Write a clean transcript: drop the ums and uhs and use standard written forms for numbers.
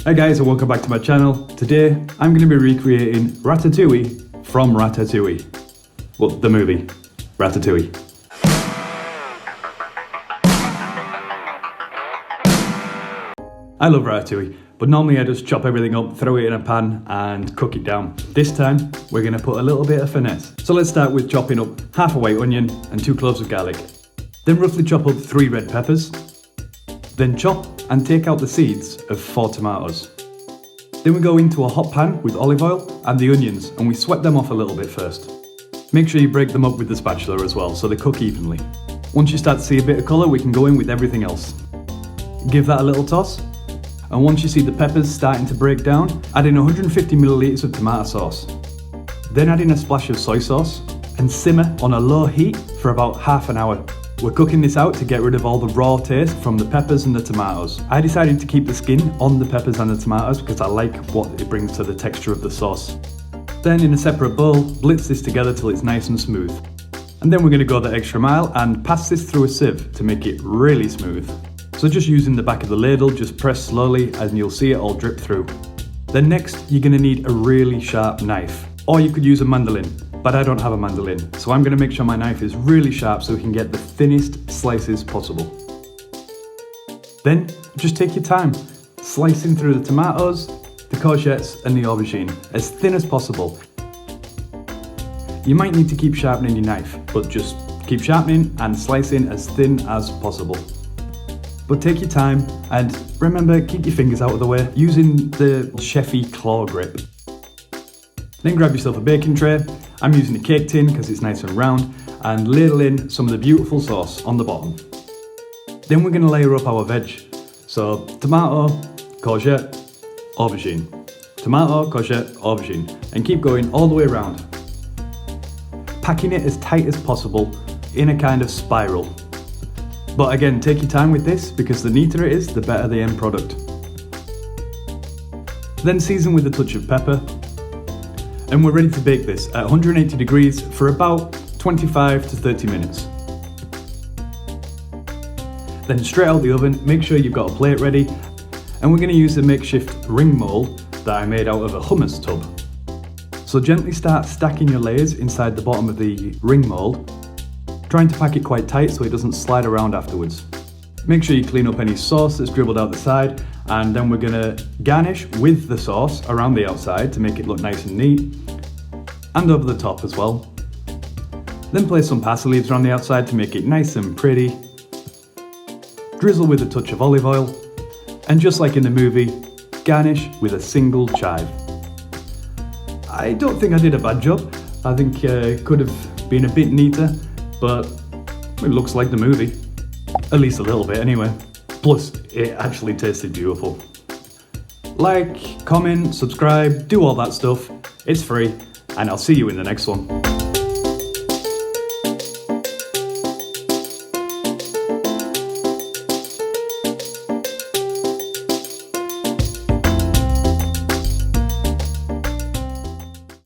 Hi guys, and welcome back to my channel. Today I'm going to be recreating Ratatouille from Ratatouille. Well, the movie Ratatouille. I love Ratatouille, but normally I just chop everything up, throw it in a pan and cook it down. This time we're going to put a little bit of finesse. So let's start with chopping up half a white onion and 2 cloves of garlic. Then roughly chop up 3 red peppers. Then chop and take out the seeds of 4 tomatoes. Then we go into a hot pan with olive oil and the onions and we sweat them off a little bit first. Make sure you break them up with the spatula as well so they cook evenly. Once you start to see a bit of colour, we can go in with everything else. Give that a little toss, and once you see the peppers starting to break down, add in 150 millilitres of tomato sauce. Then add in a splash of soy sauce and simmer on a low heat for about half an hour. We're cooking this out to get rid of all the raw taste from the peppers and the tomatoes. I decided to keep the skin on the peppers and the tomatoes because I like what it brings to the texture of the sauce. Then in a separate bowl, blitz this together till it's nice and smooth. And then we're going to go the extra mile and pass this through a sieve to make it really smooth. So just using the back of the ladle, just press slowly and you'll see it all drip through. Then next, you're going to need a really sharp knife. Or you could use a mandolin. But I don't have a mandolin, so I'm going to make sure my knife is really sharp so we can get the thinnest slices possible. Then, just take your time, slicing through the tomatoes, the courgettes and the aubergine, as thin as possible. You might need to keep sharpening your knife, but just keep sharpening and slicing as thin as possible. But take your time, and remember, keep your fingers out of the way, using the chefy claw grip. Then grab yourself a baking tray. I'm using a cake tin because it's nice and round, and ladle in some of the beautiful sauce on the bottom. Then we're going to layer up our veg. So tomato, courgette, aubergine. Tomato, courgette, aubergine. And keep going all the way around. Packing it as tight as possible in a kind of spiral. But again, take your time with this because the neater it is, the better the end product. Then season with a touch of pepper. And we're ready to bake this at 180 degrees for about 25 to 30 minutes. Then straight out the oven, make sure you've got a plate ready, and we're going to use a makeshift ring mold that I made out of a hummus tub. So gently start stacking your layers inside the bottom of the ring mold, trying to pack it quite tight so it doesn't slide around afterwards. Make sure you clean up any sauce that's dribbled out the side, and then we're going to garnish with the sauce around the outside to make it look nice and neat, and over the top as well. Then place some parsley leaves around the outside to make it nice and pretty. Drizzle with a touch of olive oil, and just like in the movie, garnish with a single chive. I don't think I did a bad job. I think it could have been a bit neater, but it looks like the movie. At least a little bit anyway. Plus, it actually tasted beautiful. Like, comment, subscribe, do all that stuff. It's free, and I'll see you in the next one.